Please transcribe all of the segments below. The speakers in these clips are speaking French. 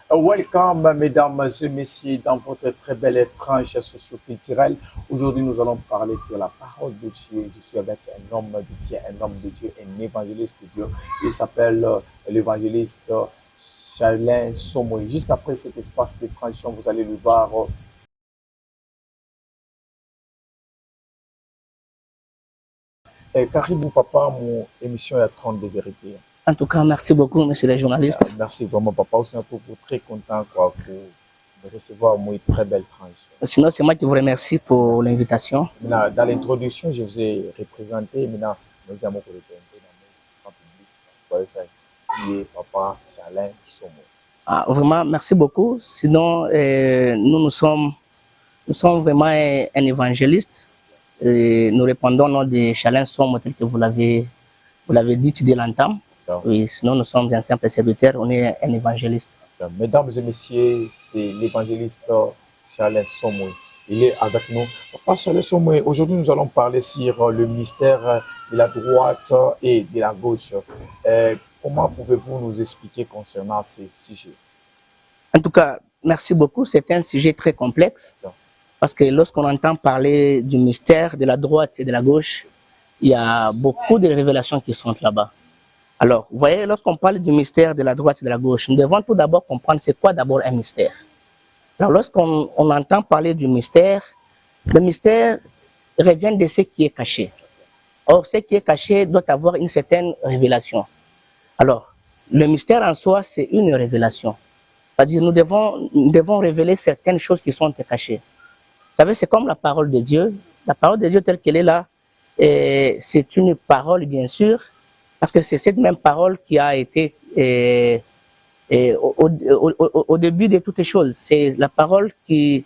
Welcome, mesdames et messieurs, dans votre très belle tranche socio-culturelle. Aujourd'hui, nous allons parler sur la parole de Dieu. Je suis avec un homme de Dieu, un homme de Dieu, un évangéliste de Dieu. Il s'appelle l'évangéliste Charlin Somoy. Juste après cet espace de transition, vous allez le voir. Caribou Papa, mon émission est à 30 de vérité. En tout cas, merci beaucoup, monsieur le journaliste. Merci vraiment, papa. Aussi, pour très content pour recevoir une très belle tranche. Sinon, c'est moi qui vous remercie pour l'invitation. Dans l'introduction, je vous ai représenté. Maintenant, nous avons représenté dans le public. Qui est papa Charlin Somoy. Vraiment, merci beaucoup. Sinon, nous sommes vraiment un évangéliste. Nous répondons au nom de Charlin Somoy, tel que vous l'avez dit dès l'entame. Oui, sinon nous sommes un simple serviteur, on est un évangéliste. Mesdames et messieurs, c'est l'évangéliste Charlin Somoy. Il est avec nous. Papa Charlin Somoy, aujourd'hui nous allons parler sur le mystère de la droite et de la gauche. Comment pouvez-vous nous expliquer concernant ces sujets? En tout cas, merci beaucoup. C'est un sujet très complexe. Parce que lorsqu'on entend parler du mystère de la droite et de la gauche, il y a beaucoup de révélations qui sont là-bas. Alors, vous voyez, lorsqu'on parle du mystère de la droite et de la gauche, nous devons tout d'abord comprendre c'est quoi d'abord un mystère. Alors, lorsqu'on entend parler du mystère, le mystère revient de ce qui est caché. Or, ce qui est caché doit avoir une certaine révélation. Alors, le mystère en soi, c'est une révélation. C'est-à-dire, nous devons révéler certaines choses qui sont cachées. Vous savez, c'est comme la parole de Dieu. La parole de Dieu telle qu'elle est là, c'est une parole, bien sûr, parce que c'est cette même parole qui a été au début de toutes les choses. C'est la parole qui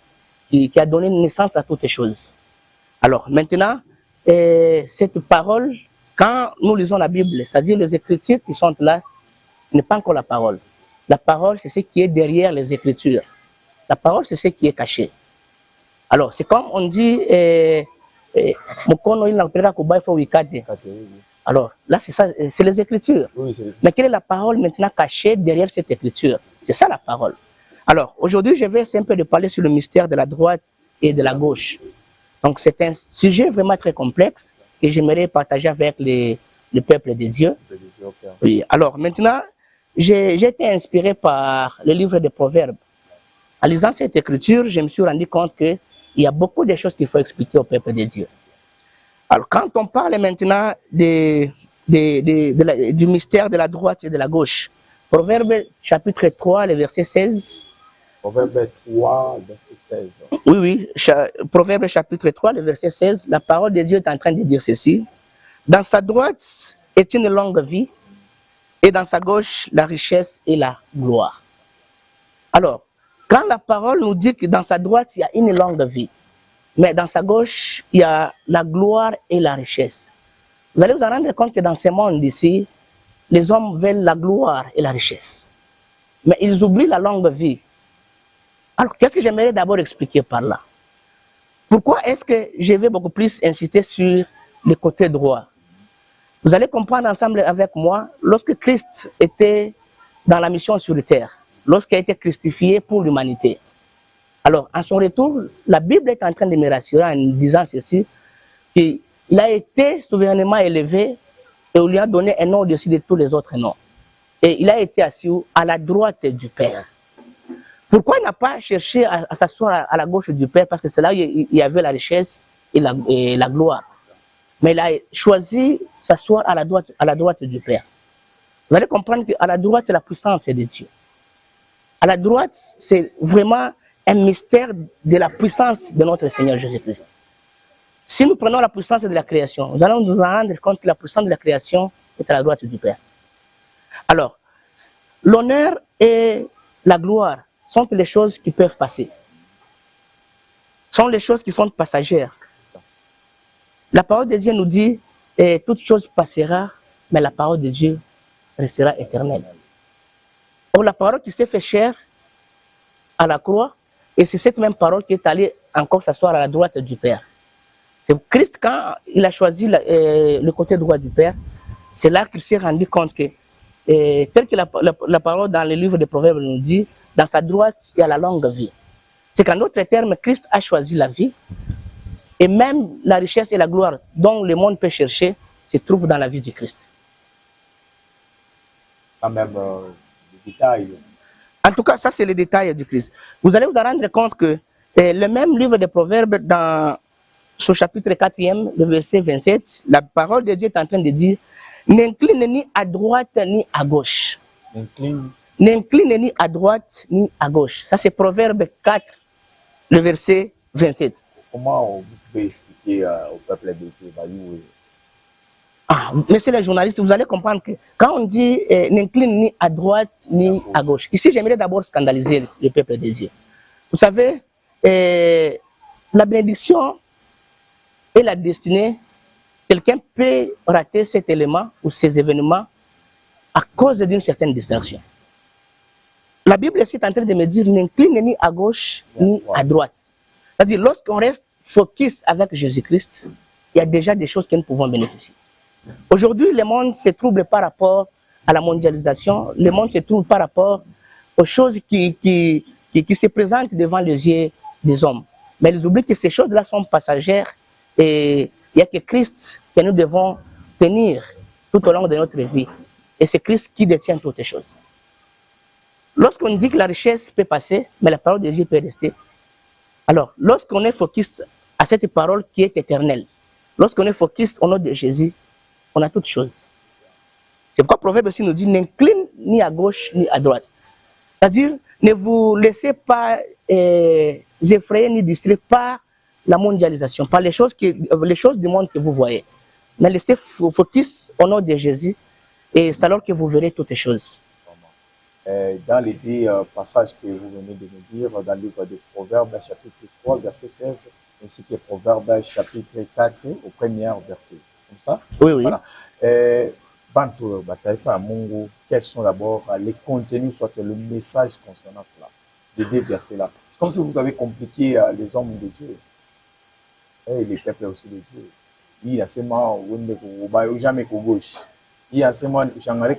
a donné naissance à toutes les choses. Alors maintenant, cette parole, quand nous lisons la Bible, c'est-à-dire les Écritures qui sont là, ce n'est pas encore la parole. La parole, c'est ce qui est derrière les Écritures. La parole, c'est ce qui est caché. Alors, c'est comme on dit, alors, là, c'est ça, c'est les Écritures. Oui, mais quelle est la parole maintenant cachée derrière cette Écriture? C'est ça la parole. Alors, aujourd'hui, je vais un peu de parler sur le mystère de la droite et de la gauche. Donc, c'est un sujet vraiment très complexe que j'aimerais partager avec le peuple de Dieu. Oui. Alors, maintenant, j'ai été inspiré par le livre des Proverbes. En lisant cette Écriture, je me suis rendu compte qu'il y a beaucoup de choses qu'il faut expliquer au peuple de Dieu. Alors, quand on parle maintenant du mystère de la droite et de la gauche, Proverbe chapitre 3, le verset 16. Proverbe 3, verset 16. Oui, Proverbe chapitre 3, le verset 16, la parole de Dieu est en train de dire ceci. Dans sa droite est une longue vie, et dans sa gauche, la richesse et la gloire. Alors, quand la parole nous dit que dans sa droite, il y a une longue vie, mais dans sa gauche, il y a la gloire et la richesse. Vous allez vous en rendre compte que dans ce monde ici, les hommes veulent la gloire et la richesse. Mais ils oublient la longue vie. Alors, qu'est-ce que j'aimerais d'abord expliquer par là? Pourquoi est-ce que je vais beaucoup plus insister sur le côté droit? Vous allez comprendre ensemble avec moi, lorsque Christ était dans la mission sur la terre, lorsqu'il a été crucifié pour l'humanité. Alors, à son retour, la Bible est en train de me rassurer en disant ceci, qu'il a été souverainement élevé et on lui a donné un nom au-dessus de tous les autres noms. Et il a été assis à la droite du Père. Pourquoi il n'a pas cherché à s'asseoir à la gauche du Père? Parce que c'est là où il y avait la richesse et la gloire. Mais il a choisi s'asseoir à la droite du Père. Vous allez comprendre qu'à la droite, c'est la puissance de Dieu. À la droite, c'est vraiment un mystère de la puissance de notre Seigneur Jésus-Christ. Si nous prenons la puissance de la création, nous allons nous rendre compte que la puissance de la création est à la droite du Père. Alors, l'honneur et la gloire sont les choses qui peuvent passer. Sont les choses qui sont passagères. La parole de Dieu nous dit, toute chose passera, mais la parole de Dieu restera éternelle. Or, la parole qui s'est fait chair à la croix, et c'est cette même parole qui est allée encore s'asseoir à la droite du Père. C'est Christ, quand il a choisi le côté droit du Père, c'est là qu'il s'est rendu compte que tel que la parole dans le livre des Proverbes nous dit, dans sa droite, il y a la longue vie. C'est qu'en d'autres termes, Christ a choisi la vie, et même la richesse et la gloire dont le monde peut chercher se trouvent dans la vie du Christ. Quand même, les détails. En tout cas, ça c'est les détails du Christ. Vous allez vous en rendre compte que le même livre des Proverbes, dans son chapitre 4e, le verset 27, la parole de Dieu est en train de dire « N'incline ni à droite ni à gauche. » N'incline ni à droite ni à gauche. Ça c'est Proverbe 4, le verset 27. Comment vous pouvez expliquer au peuple de Dieu, Messieurs les journalistes, vous allez comprendre que quand on dit n'incline ni à droite ni à gauche, ici j'aimerais d'abord scandaliser le peuple de Dieu. Vous savez, la bénédiction et la destinée, quelqu'un peut rater cet élément ou ces événements à cause d'une certaine distraction. La Bible est en train de me dire n'incline ni à gauche ni à droite. C'est-à-dire, lorsqu'on reste focus avec Jésus-Christ, il y a déjà des choses que nous pouvons bénéficier. Aujourd'hui, le monde se trouble par rapport à la mondialisation, le monde se trouble par rapport aux choses qui se présentent devant les yeux des hommes. Mais ils oublient que ces choses-là sont passagères et il n'y a que Christ que nous devons tenir tout au long de notre vie. Et c'est Christ qui détient toutes les choses. Lorsqu'on dit que la richesse peut passer, mais la parole de Dieu peut rester, alors lorsqu'on est focus à cette parole qui est éternelle, lorsqu'on est focus au nom de Jésus, on a toutes choses. C'est pourquoi le Proverbe aussi nous dit n'incline ni à gauche ni à droite. C'est-à-dire, ne vous laissez pas effrayer ni distraire par la mondialisation, par les choses du monde que vous voyez. Mais laissez focus au nom de Jésus et c'est alors que vous verrez toutes les choses. Dans les deux passages que vous venez de nous dire, dans le livre des Proverbes, chapitre 3, verset 16, ainsi que Proverbes, chapitre 4, au premier verset. Comme ça? Oui, oui. Voilà. Quels sont d'abord les contenus, soit le message concernant cela, les deux versets-là? C'est comme si vous avez compliqué les hommes de Dieu et les peuples aussi de Dieu. Il y a seulement jamais qu'au gauche. Il y a seulement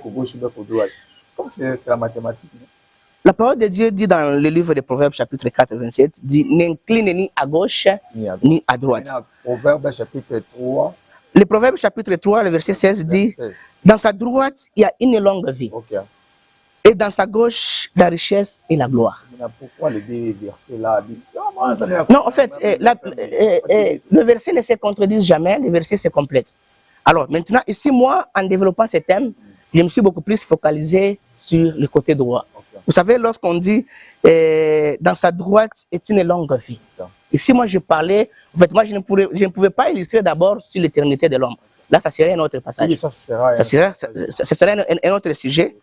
qu'au gauche ou qu'au droite. C'est comme si c'est la mathématique. La parole de Dieu dit dans le livre des Proverbes, chapitre 4, 27, dit n'incline ni à gauche ni à droite. Proverbes, chapitre 3. Le Proverbe, chapitre 3, le verset 16 dit dans sa droite, il y a une longue vie. Okay. Et dans sa gauche, la richesse et la gloire. Mais pourquoi les deux versets-là? Non, en fait, le verset ne se contredit jamais, le verset se complète. Alors, maintenant, ici, moi, en développant ce thème, je me suis beaucoup plus focalisé sur le côté droit. Okay. Vous savez, lorsqu'on dit dans sa droite est une longue vie. Okay. Ici, moi, je parlais, en fait, moi, je ne pouvais pas illustrer d'abord sur l'éternité de l'homme. Là, ça serait un autre passage. Oui, ça serait un autre sujet.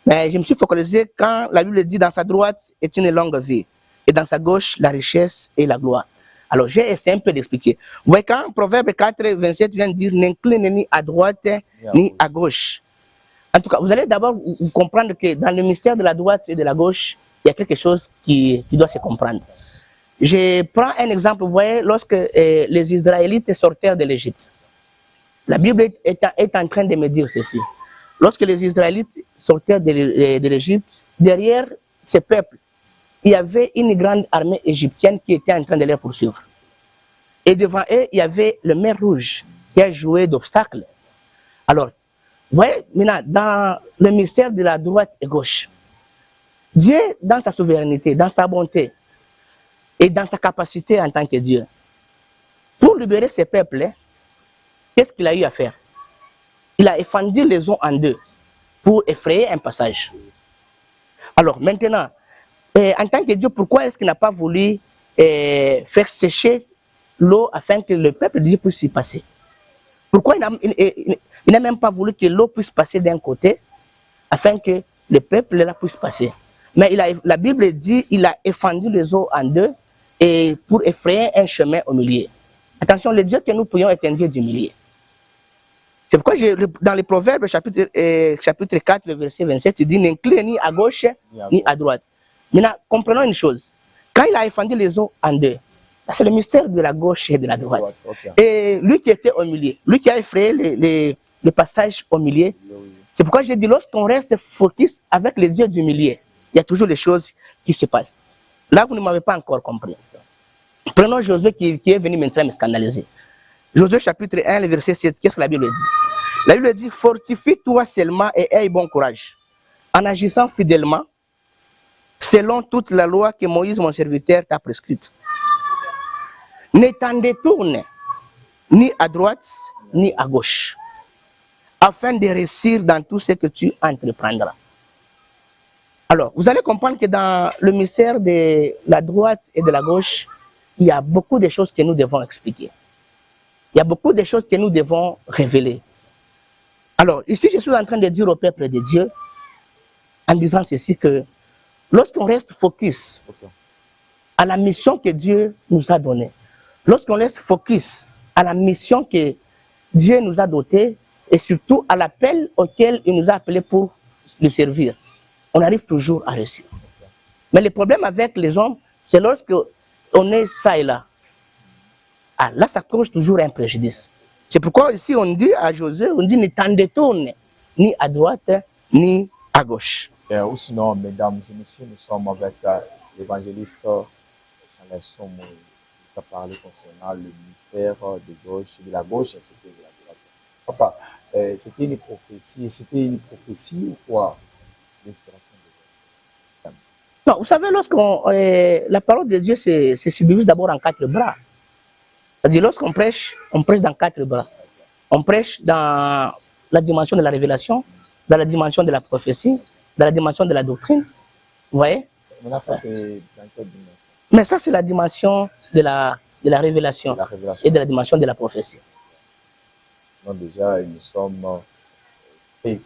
Mais je me suis focalisé quand la Bible dit dans sa droite est une longue vie et dans sa gauche, la richesse et la gloire. Alors, j'ai essayé un peu d'expliquer. Vous voyez, quand Proverbe 4, 27 vient de dire n'incline ni à droite ni à gauche. En tout cas, vous allez d'abord vous comprendre que dans le mystère de la droite et de la gauche, il y a quelque chose qui doit se comprendre. Je prends un exemple. Vous voyez, lorsque les Israélites sortirent de l'Égypte, la Bible est en train de me dire ceci. Lorsque les Israélites sortirent de l'Égypte, derrière ce peuple, il y avait une grande armée égyptienne qui était en train de les poursuivre. Et devant eux, il y avait le mer Rouge qui a joué d'obstacle. Alors, vous voyez, maintenant, dans le mystère de la droite et gauche, Dieu, dans sa souveraineté, dans sa bonté et dans sa capacité en tant que Dieu, pour libérer ce peuple, qu'est-ce qu'il a eu à faire? Il a fendu les eaux en deux pour effrayer un passage. Alors maintenant, en tant que Dieu, pourquoi est-ce qu'il n'a pas voulu faire sécher l'eau afin que le peuple de Dieu puisse y passer? Pourquoi il n'a même pas voulu que l'eau puisse passer d'un côté afin que le peuple là puisse passer? Mais la Bible dit qu'il a fendu les eaux en deux et pour effrayer un chemin au milieu. Attention, le Dieu que nous prions est un Dieu du milieu. C'est pourquoi dans les Proverbes, chapitre 4, le verset 27, il dit n'incline ni à gauche ni à droite. Maintenant, comprenons une chose. Quand il a fendu les eaux en deux, c'est le mystère de la gauche et de la droite. Okay. Et lui qui était au milieu, lui qui a effrayé les passages au milieu, C'est pourquoi j'ai dit, lorsqu'on reste focus avec les yeux du milieu, il y a toujours des choses qui se passent. Là, vous ne m'avez pas encore compris. Prenons Josué qui est venu maintenant me scandaliser. Josué chapitre 1, le verset 7, qu'est-ce que la Bible dit? La Bible dit, fortifie-toi seulement et aie bon courage, en agissant fidèlement, selon toute la loi que Moïse, mon serviteur, t'a prescrite. Ne t'en détourne ni à droite, ni à gauche, afin de réussir dans tout ce que tu entreprendras. Alors, vous allez comprendre que dans le mystère de la droite et de la gauche, il y a beaucoup de choses que nous devons expliquer. Il y a beaucoup de choses que nous devons révéler. Alors, ici, je suis en train de dire au peuple de Dieu, en disant ceci, que lorsqu'on reste focus à la mission que Dieu nous a donnée, lorsqu'on reste focus à la mission que Dieu nous a dotée, et surtout à l'appel auquel il nous a appelés pour le servir, on arrive toujours à réussir. Mais le problème avec les hommes, c'est lorsque on est ça et là. Ah, là, ça cause toujours un préjudice. C'est pourquoi ici, on dit à Josué, on dit ne t'en détourne ni à droite, ni à gauche. Ou sinon, mesdames et messieurs, nous sommes avec l'évangéliste Chanel Somo qui a parlé concernant le ministère de gauche, de la gauche, ainsi que de la droite. Papa, c'était une prophétie ou quoi? L'inspiration de Dieu. Non, vous savez, la parole de Dieu se subdivise d'abord en 4 bras. C'est-à-dire, lorsqu'on prêche, on prêche dans 4 bras. On prêche dans la dimension de la révélation, dans la dimension de la prophétie, dans la dimension de la doctrine. Vous voyez? Maintenant, ça, c'est dans quelle dimension? Mais ça, c'est la dimension de la révélation et de la dimension de la prophétie. Donc, déjà, nous sommes très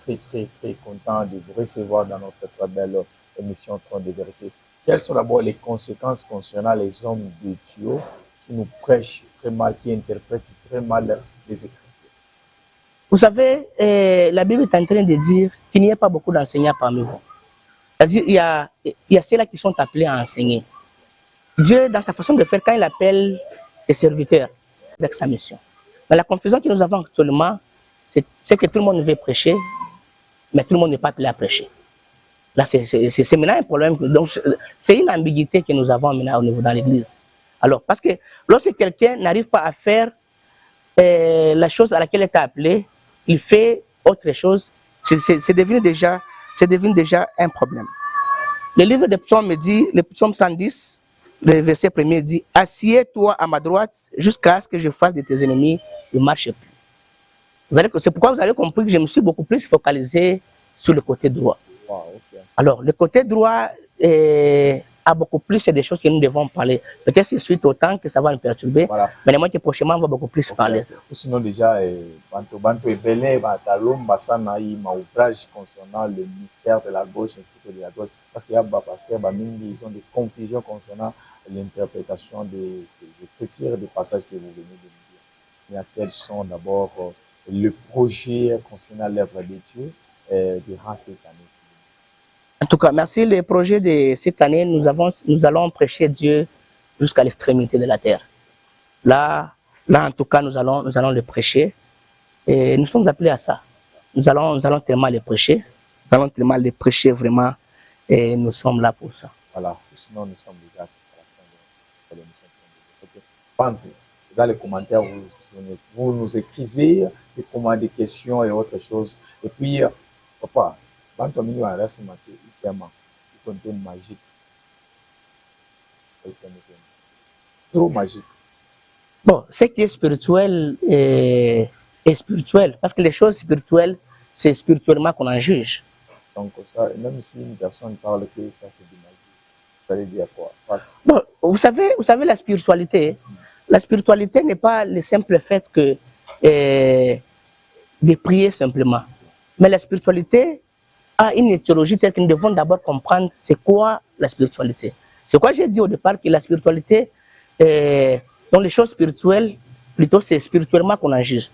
contents de vous recevoir dans notre très belle émission Trône de vérité. Quelles sont d'abord les conséquences concernant les hommes de Dieu qui nous prêchent très mal, qui interprètent très mal les Écritures? Vous savez, la Bible est en train de dire qu'il n'y a pas beaucoup d'enseignants parmi vous. C'est-à-dire, il y a ceux-là qui sont appelés à enseigner. Dieu, dans sa façon de faire, quand il appelle ses serviteurs avec sa mission. Mais la confusion que nous avons actuellement, c'est que tout le monde veut prêcher, mais tout le monde n'est pas appelé à prêcher. Là, c'est maintenant un problème. Donc, c'est une ambiguïté que nous avons maintenant au niveau dans l'Église. Alors, parce que lorsque quelqu'un n'arrive pas à faire la chose à laquelle il est appelé, il fait autre chose, c'est devenu déjà un problème. Le livre des psaumes dit, le psaume 110, le verset 1er dit, « Assieds-toi à ma droite jusqu'à ce que je fasse de tes ennemis ne marche plus. » C'est pourquoi vous avez compris que je me suis beaucoup plus focalisé sur le côté droit. Wow, okay. Alors, le côté droit a beaucoup plus des choses que nous devons parler. Peut-être c'est suite au temps que ça va nous perturber, voilà. Mais moi, que prochainement, on va beaucoup plus parler. Sinon, déjà, Banto Ebele, Bantalom, Bassana, il m'a ouvrage concernant le mystère de la gauche ainsi que de la droite. Parce qu'il y a des pasteurs, ils ont des confusions concernant l'interprétation des petits passages que vous venez de nous dire. Mais quels sont d'abord le projet concernant l'œuvre de Dieu durant cette année? En tout cas, merci. Le projet de cette année, nous allons prêcher Dieu jusqu'à l'extrémité de la terre. Là, en tout cas, nous allons le prêcher. Et nous sommes appelés à ça. Nous allons tellement le prêcher. Nous allons tellement le prêcher vraiment. Et nous sommes là pour ça. Voilà. Sinon, nous sommes déjà à la fin de l'émission. Dans les commentaires, vous nous écrivez des questions et autres choses. Et puis, papa, quand on y va, c'est magique. Trop magique. Bon, ce qui est spirituel est spirituel. Parce que les choses spirituelles, c'est spirituellement qu'on en juge. Donc, ça, même si une personne parle que ça, c'est du magie, vous allez dire quoi? Bon, vous savez, la spiritualité, n'est pas le simple fait que de prier simplement. Mais la spiritualité a une étiologie telle que nous devons d'abord comprendre c'est quoi la spiritualité. C'est quoi j'ai dit au départ que la spiritualité, dans les choses spirituelles, plutôt c'est spirituellement qu'on en juge.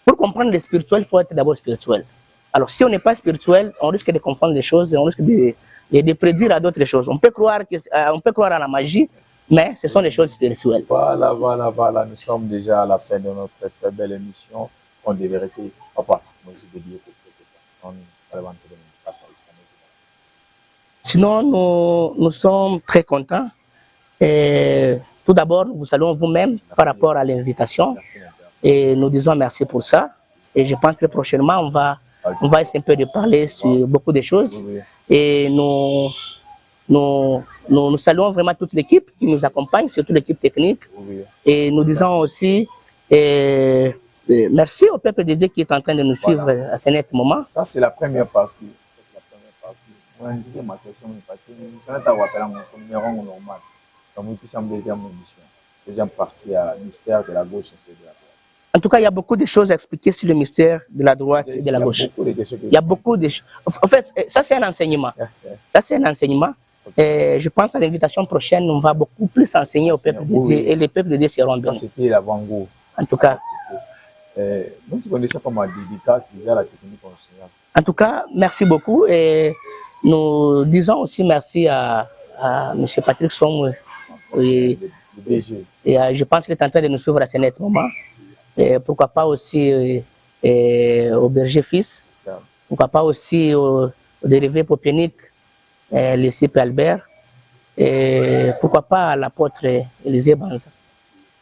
Pour comprendre le spirituel, il faut être d'abord spirituel. Alors si on n'est pas spirituel, on risque de confondre les choses et on risque de prédire à d'autres choses. On peut croire à la magie, mais ce sont des choses spirituelles. Voilà. Nous sommes déjà à la fin de notre très belle émission. On de vérité. Papa, moi je veux dire Sinon, nous sommes très contents. Et tout d'abord, nous vous saluons vous-même par rapport à l'invitation et nous disons merci pour ça. Et je pense que prochainement, on va essayer un peu de parler sur beaucoup de choses. Et nous saluons vraiment toute l'équipe qui nous accompagne, surtout l'équipe technique. Et nous disons aussi merci au peuple de Dieu qui est en train de nous suivre à ce net moment. Ça, c'est la première partie. Moi, je dis ma question, quand tu as appelé mon numéro normal, comme vous touchez en deuxième émission, deuxième partie à mystère de la gauche et de la droite. En tout cas, il y a beaucoup de choses à expliquer sur le mystère de la droite et de la gauche. Il y a beaucoup de choses. En fait, ça, c'est un enseignement. Ça, c'est un enseignement. Et je pense à l'invitation prochaine, on va beaucoup plus enseigner au peuple de Dieu et les peuples de Dieu seront bénis. Ça, c'était l'avant-goût. En tout cas. Nous, tu connais ça comme un dédicace déjà la technique enseignante. En tout cas, merci beaucoup. Et nous disons aussi merci à M. Patrick Som. Et je pense qu'il est en train de nous suivre à ce net moment. Et pourquoi pas aussi au berger fils. Pourquoi pas aussi au dérivé popénique, le CP Albert. Et pourquoi pas à l'apôtre Élisée Banza.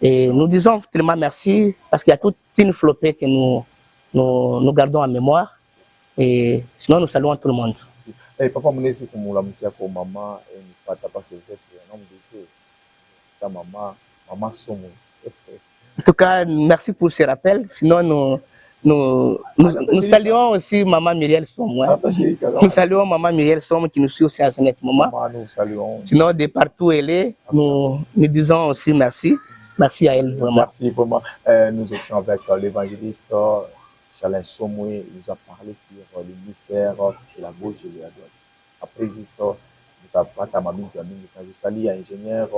Et nous disons tellement merci parce qu'il y a toute une flopée que nous gardons en mémoire. Et sinon, nous saluons tout le monde. Papa, mon est comme la moukia pour maman et papa, parce que vous êtes un homme de Dieu. Ta maman Somo. En tout cas, merci pour ce rappel. Sinon, nous saluons aussi maman Muriel Somo. Hein. Nous saluons maman Muriel Somo qui nous suit aussi à ce moment. Nous saluons. Sinon, de partout où elle est, nous disons aussi merci. Merci à elle, vraiment. Merci, vraiment. Nous étions avec l'évangéliste Chalin Somoué. Il nous a parlé sur le mystère de la gauche et de la droite. Après, juste, je salue l'ingénieur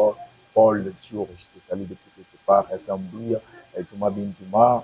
Paul Diour. Je te salue depuis quelque part. FM Bouya, Juma Bin Juma,